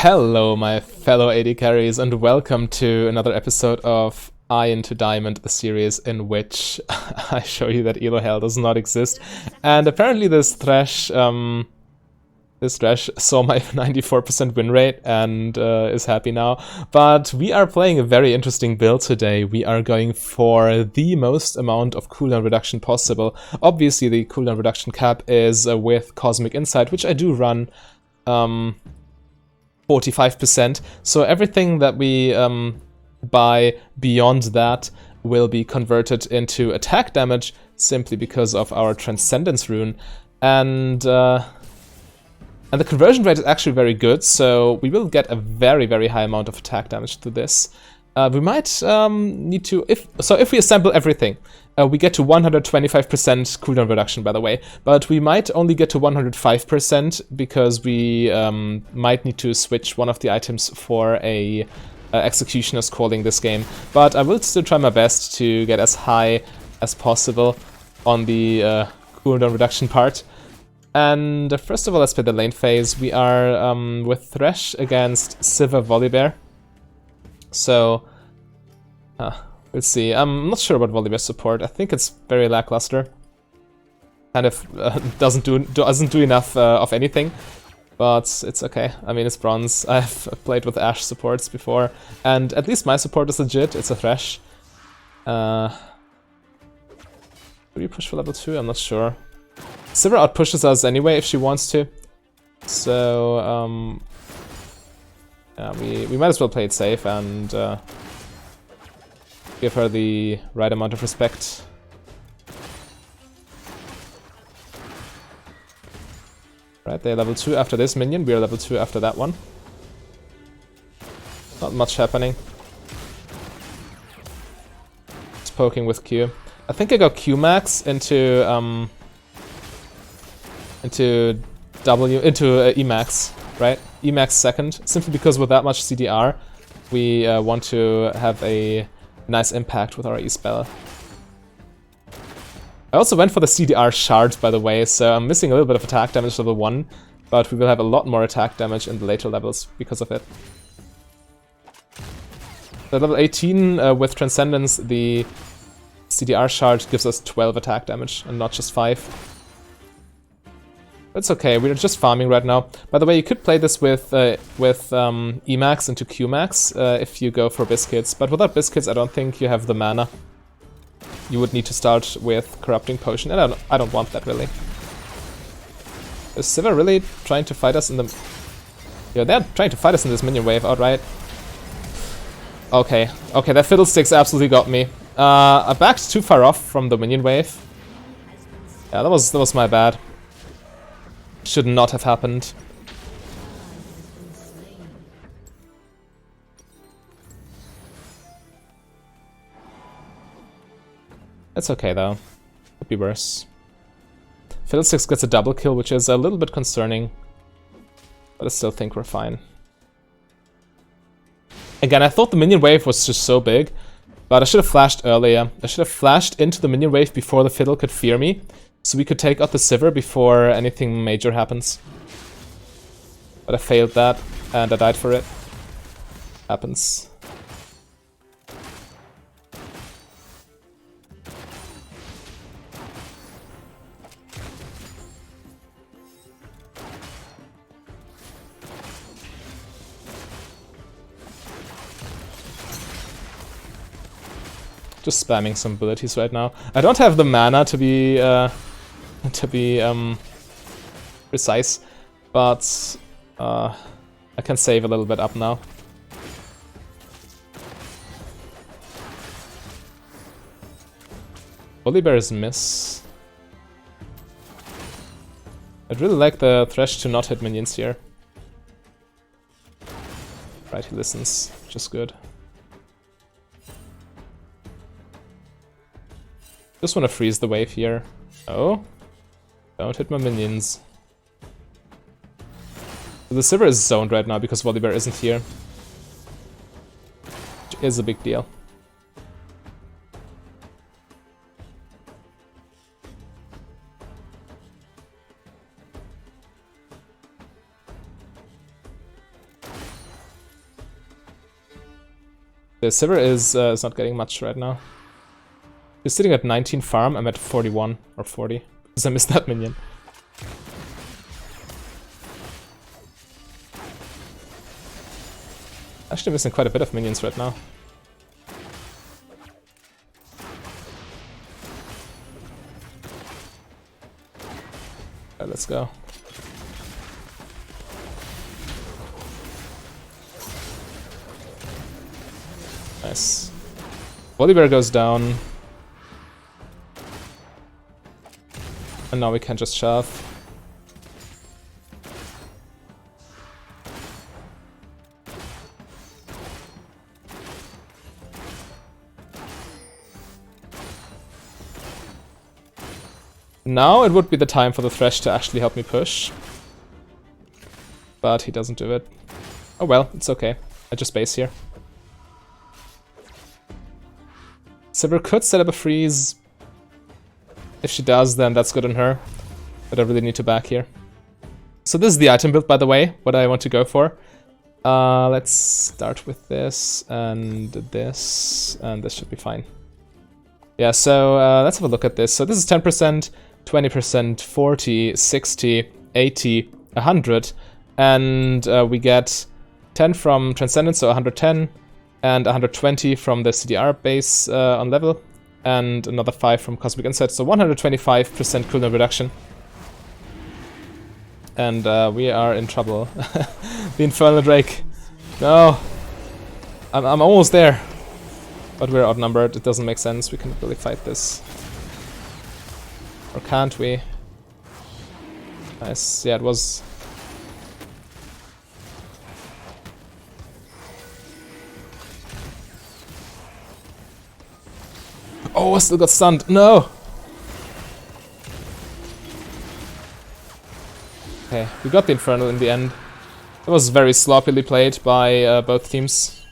Hello, my fellow AD carries, and welcome to another episode of Iron to Diamond, a series in which I show you that Elo Hell does not exist. And apparently this Thresh saw my 94% win rate and is happy now. But we are playing a very interesting build today. We are going for the most amount of cooldown reduction possible. Obviously, the cooldown reduction cap is with Cosmic Insight, which I do run 45%. So everything that we buy beyond that will be converted into attack damage simply because of our Transcendence rune. And the conversion rate is actually very good, so we will get a very, very high amount of attack damage to this. We might need to, if we assemble everything, we get to 125% cooldown reduction, by the way, but we might only get to 105% because we might need to switch one of the items for a Executioner's Calling this game. But I will still try my best to get as high as possible on the cooldown reduction part. And first of all, let's play the lane phase. We are with Thresh against Sivir Volibear. So, we'll see. I'm not sure about Volibear's support. I think it's very lackluster. Kind of doesn't do enough of anything, but it's okay. I mean, it's bronze. I've played with Ashe supports before, and at least my support is legit. It's a Thresh. Do you push for level 2? I'm not sure. Sivir outpushes us anyway if she wants to, so yeah, we might as well play it safe and give her the right amount of respect. Right, they're level 2 after this minion, we're level 2 after that one. Not much happening. Just poking with Q. I think I got Q max into Emax, right? Emax second, simply because with that much CDR, we want to have a nice impact with our E-spell. I also went for the CDR shard, by the way, so I'm missing a little bit of attack damage level 1, but we will have a lot more attack damage in the later levels because of it. At level 18, with Transcendence, the CDR shard gives us 12 attack damage and not just 5. It's okay, we're just farming right now. By the way, you could play this with Emax into Qmax if you go for Biscuits, but without Biscuits I don't think you have the mana. You would need to start with Corrupting Potion, and I don't want that really. Is Sivir really trying to fight us in the... Yeah, they're trying to fight us in this minion wave outright. Okay, that Fiddlesticks absolutely got me. I backed too far off from the minion wave. Yeah, that was my bad. Should not have happened. It's okay though. Could be worse. Fiddlesticks gets a double kill, which is a little bit concerning. But I still think we're fine. Again, I thought the minion wave was just so big, but I should have flashed earlier. I should have flashed into the minion wave before the Fiddle could fear me, so we could take out the Sivir before anything major happens. But I failed that, and I died for it. Happens. Just spamming some abilities right now. I don't have the mana to be precise, but I can save a little bit up now. Volibear's miss. I'd really like the Thresh to not hit minions here. Right, he listens, which is good. Just want to freeze the wave here. Oh, don't hit my minions. The Sivir is zoned right now because Volibear isn't here. Which is a big deal. The Sivir is not getting much right now. He's sitting at 19 farm, I'm at 41 or 40, because I missed that minion. Actually missing quite a bit of minions right now. Okay, let's go. Nice. Volibear goes down. And now we can just shove. Now it would be the time for the Thresh to actually help me push. But he doesn't do it. Oh well, it's okay. I just base here. Sivir could set up a freeze. If she does, then that's good on her. But I really need to back here. So this is the item build, by the way, what I want to go for. Let's start with this, and this should be fine. Yeah, so let's have a look at this. So this is 10%, 20%, 40, 60, 80, 100. And we get 10 from Transcendence, so 110. And 120 from the CDR base on level, and another 5 from Cosmic Insight, so 125% cooldown reduction. And we are in trouble. The Infernal Drake. No! I'm almost there. But we're outnumbered, it doesn't make sense, we can't really fight this. Or can't we? Nice, yeah, it was... Oh, I still got stunned. No! Okay, we got the Infernal in the end. It was very sloppily played by both teams.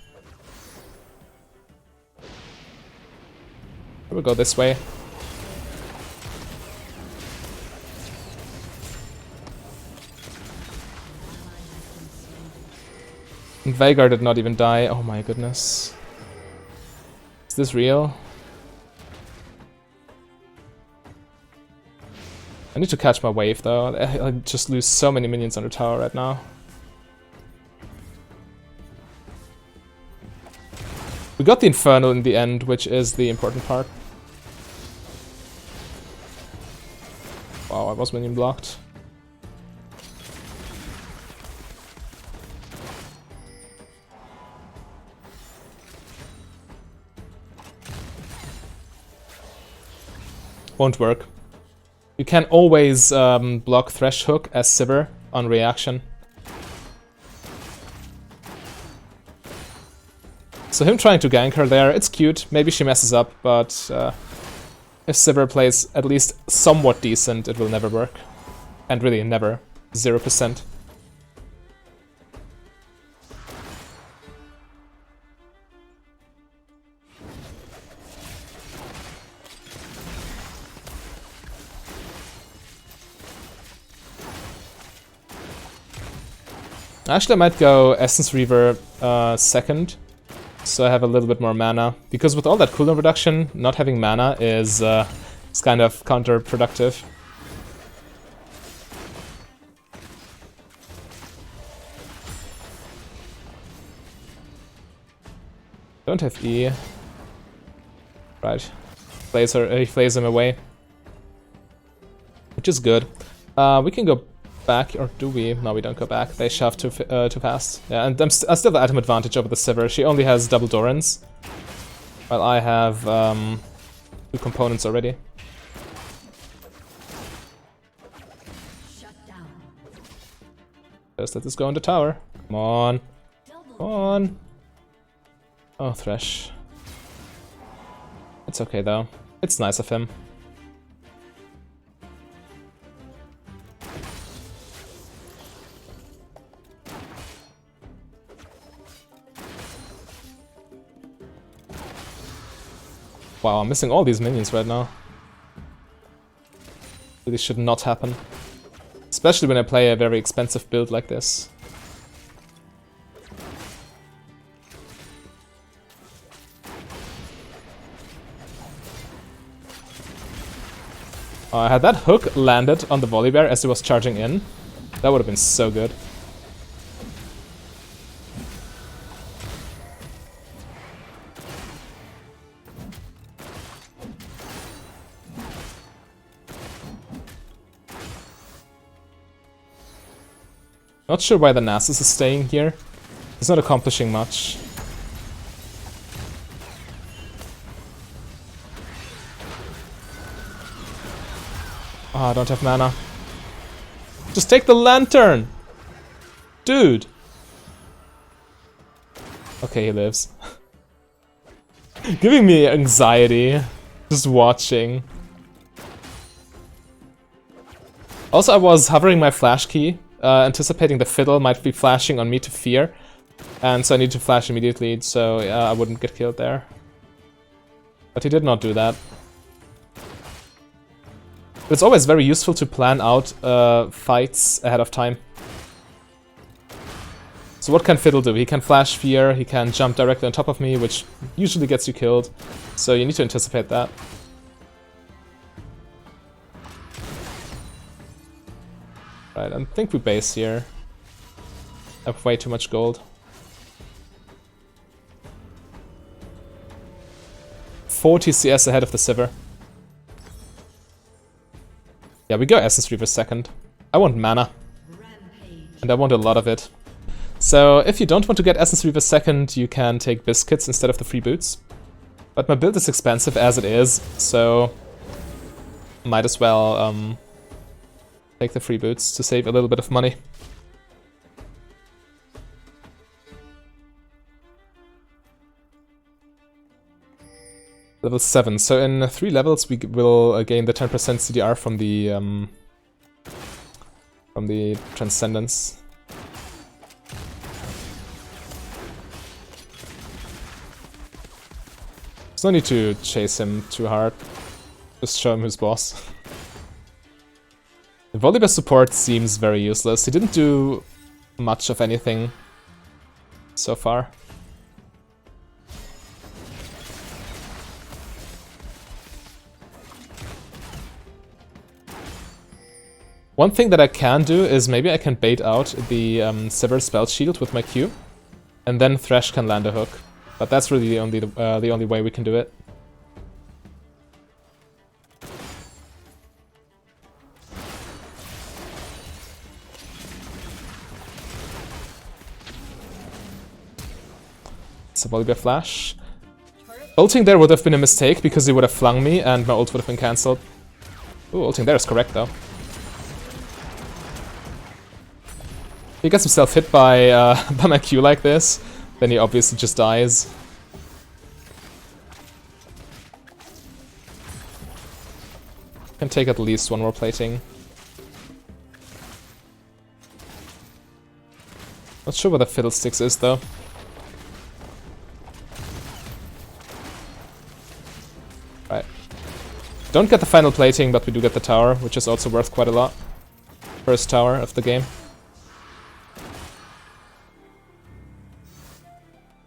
We'll go this way. And Veigar did not even die. Oh my goodness. Is this real? I need to catch my wave though. I just lose so many minions on the tower right now. We got the Infernal in the end, which is the important part. Wow, I was minion blocked. Won't work. You can always block Thresh Hook as Sivir on reaction. So him trying to gank her there, it's cute. Maybe she messes up, but if Sivir plays at least somewhat decent, it will never work. And really, never. 0%. Actually, I might go Essence Reaver second, so I have a little bit more mana. Because with all that cooldown reduction, not having mana is kind of counterproductive. Don't have E. Right. He flays him away. Which is good. We can go back, or do we? No, we don't go back. They shove too fast. Yeah, and I still have the item advantage over the Sivir. She only has double Dorans, while I have 2 components already. Just let this go in the tower. Come on. Come on. Oh, Thresh. It's okay though. It's nice of him. Wow, I'm missing all these minions right now. Really should not happen. Especially when I play a very expensive build like this. Had that hook landed on the Volibear as it was charging in, that would have been so good. Not sure why the Nasus is staying here. He's not accomplishing much. Oh, I don't have mana. Just take the lantern! Dude! Okay, he lives. Giving me anxiety. Just watching. Also, I was hovering my flash key. Anticipating the fiddle might be flashing on me to fear, and so I need to flash immediately, so I wouldn't get killed there. But he did not do that. It's always very useful to plan out fights ahead of time. So what can Fiddle do? He can flash fear, he can jump directly on top of me, which usually gets you killed, so you need to anticipate that. Right, I think we base here. I have way too much gold. 40 CS ahead of the Sivir. Yeah, we go Essence Reaver second. I want mana. And I want a lot of it. So if you don't want to get Essence Reaver second, you can take Biscuits instead of the free boots. But my build is expensive as it is, so might as well take the free boots to save a little bit of money. Level 7. So in 3 levels we will gain the 10% CDR from the Transcendence. There's no need to chase him too hard. Just show him who's boss. The Volibear support seems very useless. He didn't do much of anything so far. One thing that I can do is maybe I can bait out the Sivir spell shield with my Q, and then Thresh can land a hook. But that's really the only way we can do it. It's a Volibear flash. Ulting there would have been a mistake because he would have flung me and my ult would have been cancelled. Ooh, ulting there is correct though. If he gets himself hit by by my Q like this, then he obviously just dies. Can take at least one more plating. Not sure what the Fiddlesticks is though. Right. Don't get the final plating, but we do get the tower, which is also worth quite a lot. First tower of the game.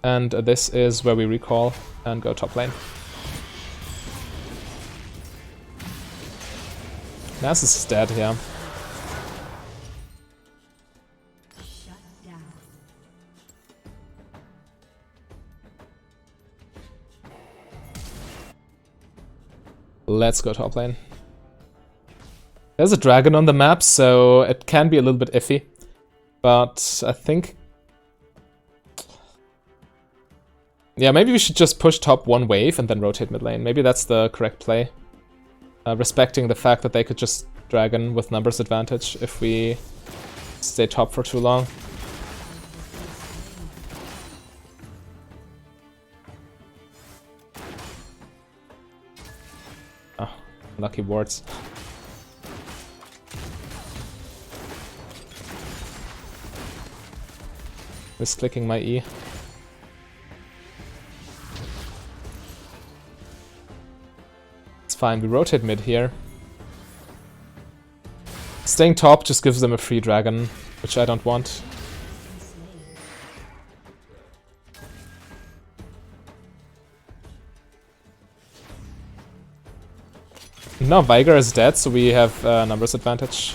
And this is where we recall and go top lane. Nasus is dead, yeah. Let's go top lane. There's a dragon on the map, so it can be a little bit iffy. But I think... yeah, maybe we should just push top one wave and then rotate mid lane. Maybe that's the correct play. Respecting the fact that they could just dragon with numbers advantage if we stay top for too long. Oh, lucky wards. Misclicking my E. Fine, we rotate mid here. Staying top just gives them a free dragon, which I don't want. Now Viger is dead, so we have numbers advantage.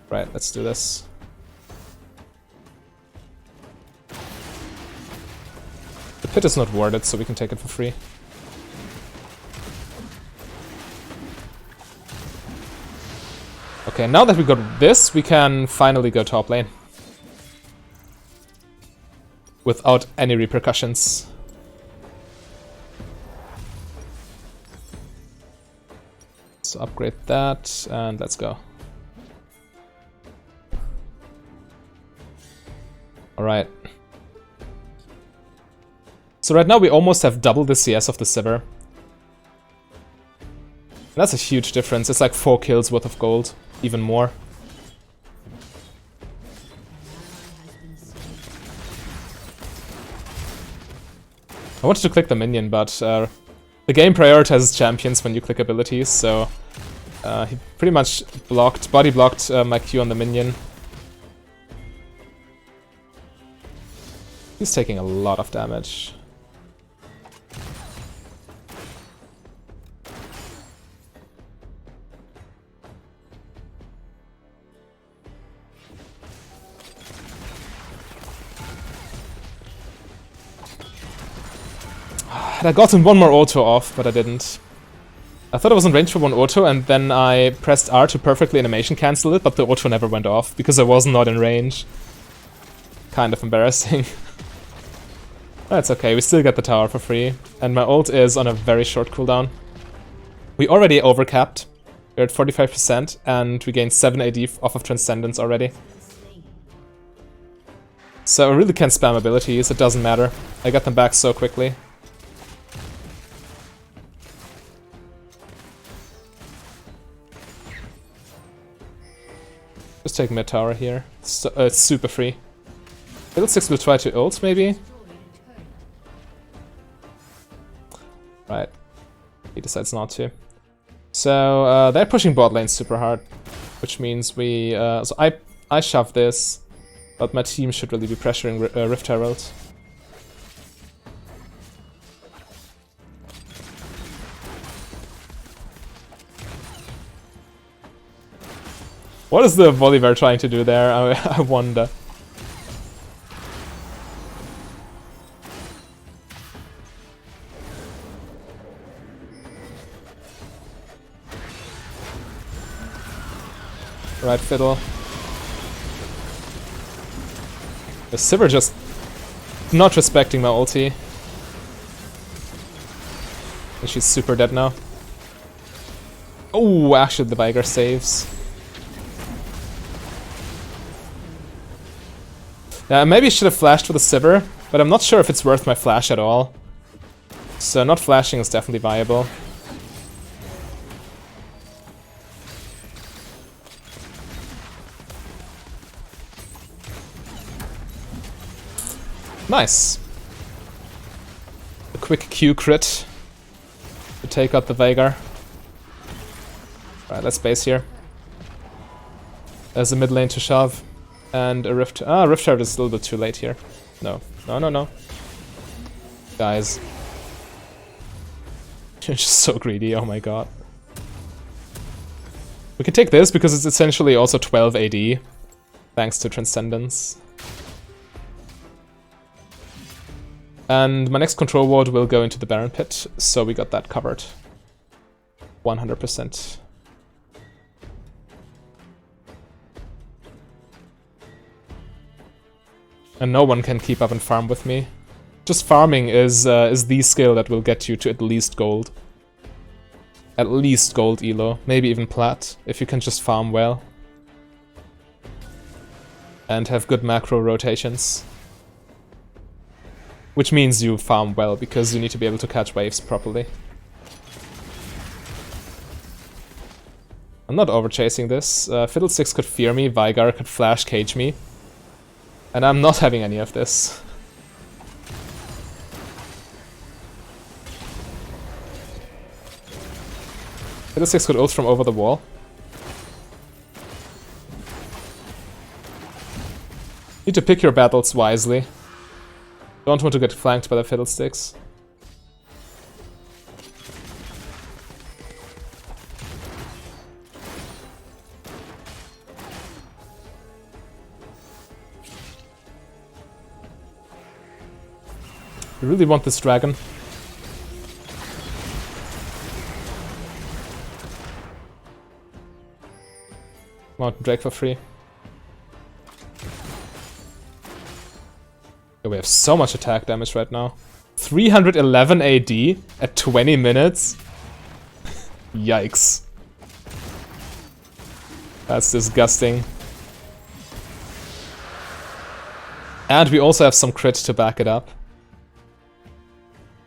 Right, let's do this. The pit is not worth it, so we can take it for free. Okay, now that we got this, we can finally go top lane. Without any repercussions. So upgrade that, and let's go. Alright. So right now we almost have double the CS of the Sivir. That's a huge difference. It's like 4 kills worth of gold. Even more. I wanted to click the minion, but the game prioritizes champions when you click abilities, so he pretty much body blocked my Q on the minion. He's taking a lot of damage. I got him one more auto off, but I didn't. I thought I was in range for one auto, and then I pressed R to perfectly animation cancel it, but the auto never went off, because I was not in range. Kind of embarrassing. That's okay, we still get the tower for free, and my ult is on a very short cooldown. We already overcapped. We're at 45%, and we gained 7 AD off of Transcendence already. So I really can't spam abilities, it doesn't matter. I got them back so quickly. Just take mid tower here. It's super free. Little 6 will try to ult, maybe? Right. He decides not to. So, they're pushing bot lane super hard. Which means we... so I shove this, but my team should really be pressuring Rift Herald. What is the Volibear trying to do there? I wonder. Right, Fiddle. The Sivir just not respecting my ulti. And she's super dead now. Oh, actually the Viger saves. Maybe I should have flashed for the Sivir, but I'm not sure if it's worth my flash at all. So not flashing is definitely viable. Nice. A quick Q crit to take out the Veigar. Alright, let's base here. There's a mid lane to shove. And a Rift... Rift Herald is a little bit too late here. No. No. Guys. You're just so greedy, oh my god. We can take this because it's essentially also 12 AD. Thanks to Transcendence. And my next control ward will go into the Baron Pit, so we got that covered. 100%. And no one can keep up and farm with me. Just farming is the skill that will get you to at least gold. At least gold elo, maybe even plat, if you can just farm well. And have good macro rotations. Which means you farm well, because you need to be able to catch waves properly. I'm not overchasing this. Fiddlesticks could fear me, Veigar could flash cage me. And I'm not having any of this. Fiddlesticks could ult from over the wall. Need to pick your battles wisely. Don't want to get flanked by the fiddlesticks. I really want this dragon. Mountain Drake for free. Yeah, we have so much attack damage right now. 311 AD at 20 minutes? Yikes. That's disgusting. And we also have some crit to back it up.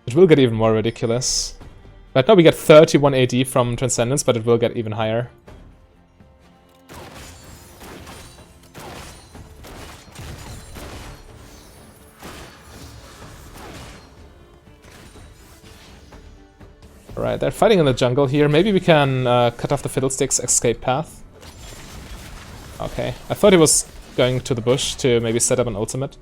It will get even more ridiculous. Right now we get 31 AD from Transcendence, but it will get even higher. Alright, they're fighting in the jungle here. Maybe we can cut off the Fiddlesticks' escape path. Okay, I thought he was going to the bush to maybe set up an ultimate.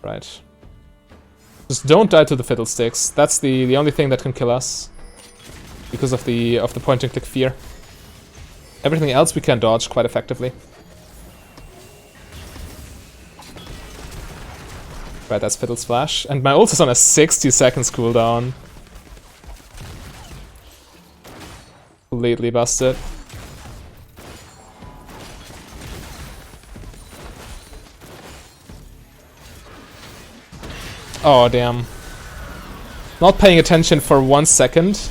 Right. Just don't die to the Fiddlesticks. That's the only thing that can kill us. Because of the point and click fear. Everything else we can dodge quite effectively. Right, that's Fiddle's Flash. And my ult is on a 60 seconds cooldown. Completely busted. Oh, damn. Not paying attention for 1 second.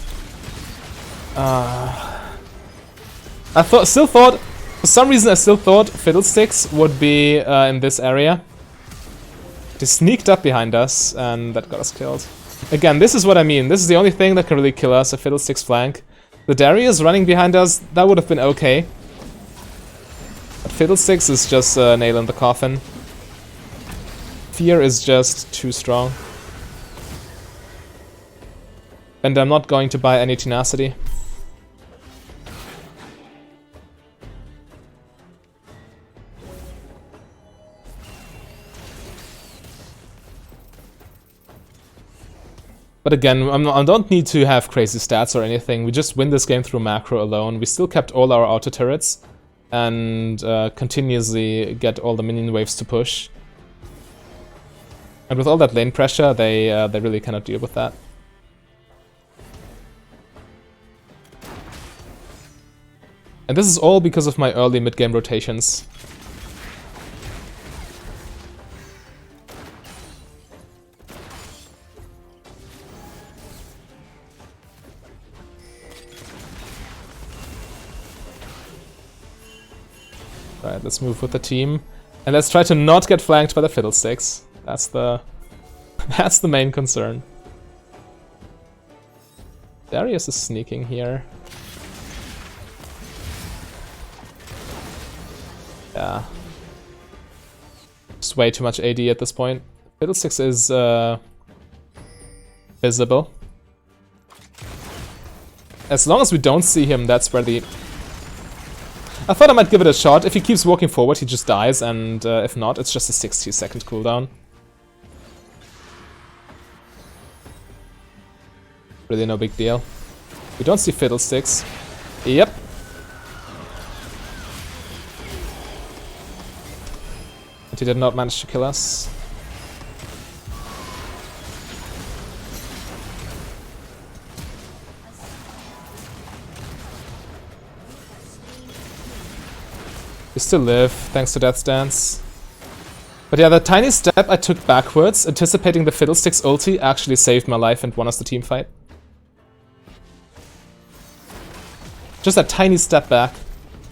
Still thought, for some reason I still thought Fiddlesticks would be in this area. They sneaked up behind us and that got us killed. Again, this is what I mean. This is the only thing that can really kill us, a Fiddlesticks flank. The Darius running behind us, that would have been okay. But Fiddlesticks is just a nail in the coffin. Fear is just too strong. And I'm not going to buy any tenacity. But again, I don't need to have crazy stats or anything. We just win this game through macro alone. We still kept all our auto turrets and continuously get all the minion waves to push. And with all that lane pressure, they really cannot deal with that. And this is all because of my early mid-game rotations. Alright, let's move with the team. And let's try to not get flanked by the Fiddlesticks. That's the main concern. Darius is sneaking here. Yeah. Just way too much AD at this point. Fiddlesticks is visible. As long as we don't see him, that's where the... I thought I might give it a shot. If he keeps walking forward, he just dies, and if not, it's just a 60-second cooldown. Really no big deal. We don't see Fiddlesticks. Yep. But he did not manage to kill us. We still live, thanks to Death's Dance. But yeah, the tiny step I took backwards, anticipating the Fiddlesticks ulti, actually saved my life and won us the team fight. Just that tiny step back,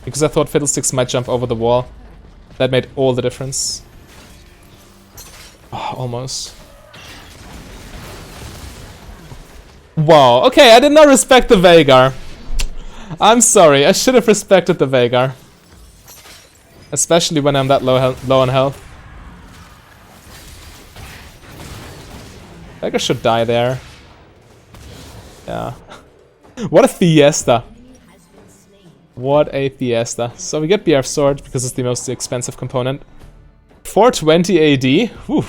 because I thought Fiddlesticks might jump over the wall. That made all the difference. Oh, almost. Wow, okay, I did not respect the Veigar. I'm sorry, I should have respected the Veigar. Especially when I'm that low on health. Veigar should die there. Yeah. What a fiesta. What a fiesta. So we get BF Sword because it's the most expensive component. 420 AD. Whew.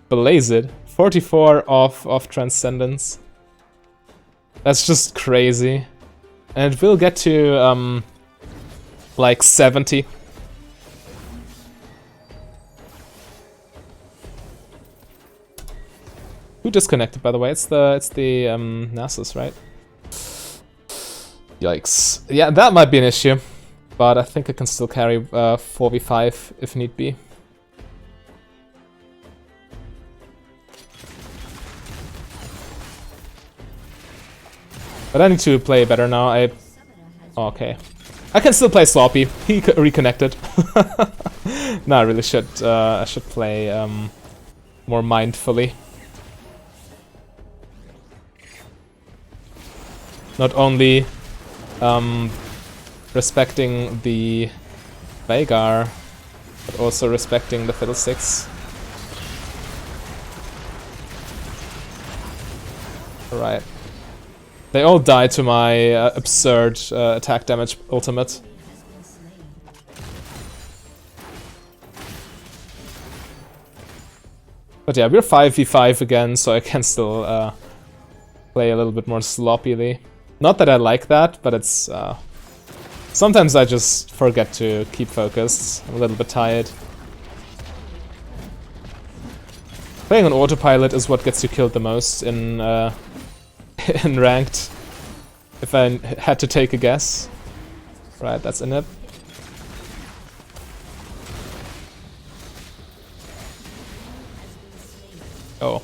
Blaze it. 44 of Transcendence. That's just crazy. And it will get to, like 70. Who disconnected, by the way? It's the Nasus, right? Yikes. Yeah, that might be an issue. But I think I can still carry 4v5 if need be. But I need to play better now. Oh, okay. I can still play sloppy. He reconnected. No, I really should. I should play more mindfully. Not only respecting the Veigar, but also respecting the Fiddlesticks. Alright. They all die to my absurd attack damage ultimate. But yeah, we're 5v5 again, so I can still play a little bit more sloppily. Not that I like that, but it's... sometimes I just forget to keep focused. I'm a little bit tired. Playing on autopilot is what gets you killed the most in in ranked. If I had to take a guess. Right, that's in it. Oh.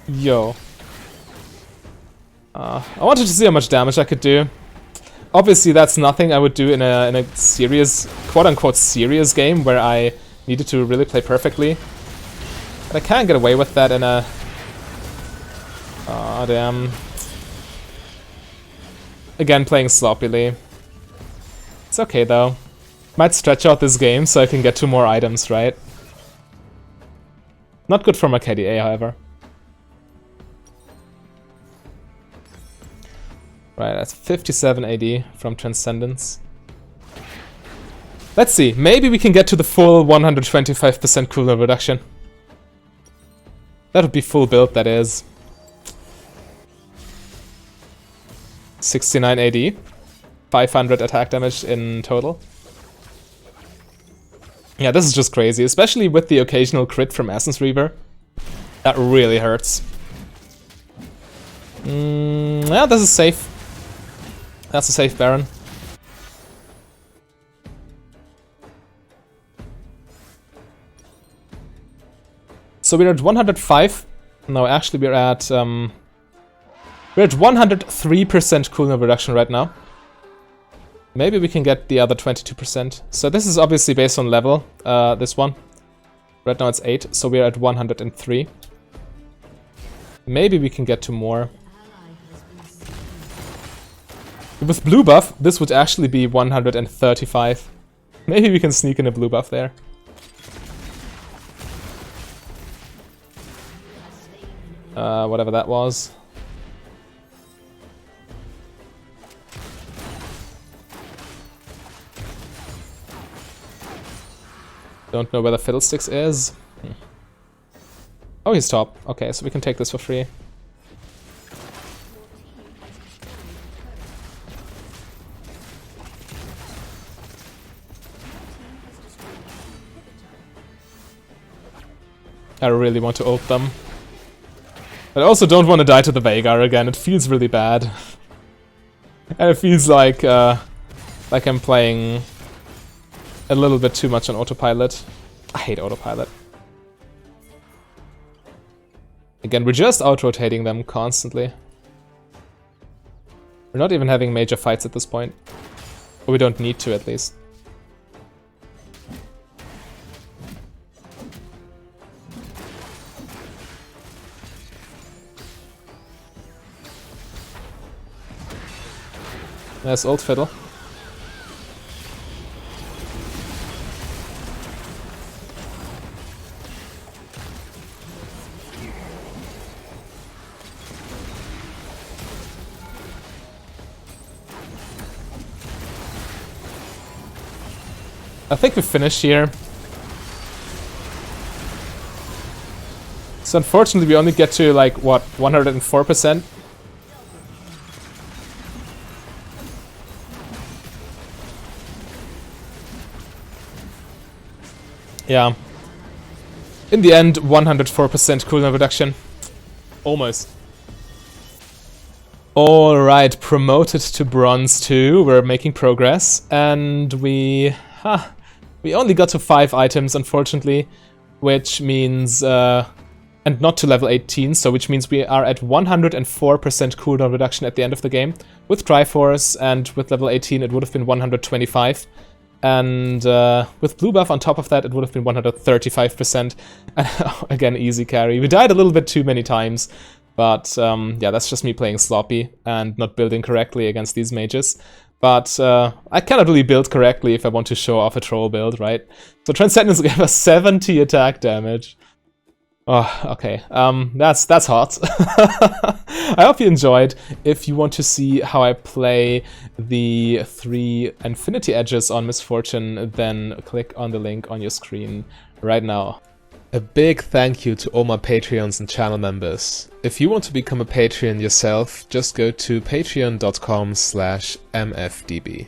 Yo. I wanted to see how much damage I could do. Obviously that's nothing I would do in a serious, quote-unquote serious game where I needed to really play perfectly. But I can't get away with that in a... Aw, damn. Again, playing sloppily. It's okay though. Might stretch out this game so I can get 2 more items, right? Not good for my KDA, however. Right, that's 57 AD from Transcendence. Let's see, maybe we can get to the full 125% cooldown reduction. That would be full build, that is. 69 AD. 500 attack damage in total. Yeah, this is just crazy, especially with the occasional crit from Essence Reaver. That really hurts. Yeah, this is safe. That's a safe Baron. So we're at 105. No, actually we're at 103% cooldown reduction right now. Maybe we can get the other 22%. So this is obviously based on level, this one. Right now it's 8, so we're at 103. Maybe we can get to more. With blue buff, this would actually be 135. Maybe we can sneak in a blue buff there. Whatever that was. Don't know where the Fiddlesticks is. Oh, he's top. Okay, so we can take this for free. I really want to ult them. But I also don't want to die to the Veigar again. It feels really bad. And it feels like I'm playing a little bit too much on autopilot. I hate autopilot. Again, we're just out-rotating them constantly. We're not even having major fights at this point. Or we don't need to, at least. There's old Fiddle. I think we finished here. So unfortunately we only get to like, what, 104%? Yeah. In the end, 104% cooldown reduction. Almost. Alright, promoted to Bronze 2. We're making progress. And we only got to 5 items, unfortunately. Which means... and not to level 18, so which means we are at 104% cooldown reduction at the end of the game. With Triforce, and with level 18 it would have been 125. And with blue buff on top of that, it would have been 135%. Again, easy carry. We died a little bit too many times, but yeah, that's just me playing sloppy and not building correctly against these mages. But I cannot really build correctly if I want to show off a troll build, right? So Transcendence gave us 70 attack damage. Oh, okay. That's hot. I hope you enjoyed. If you want to see how I play the 3 Infinity Edges on Misfortune, then click on the link on your screen right now. A big thank you to all my Patreons and channel members. If you want to become a Patreon yourself, just go to patreon.com/mfdb.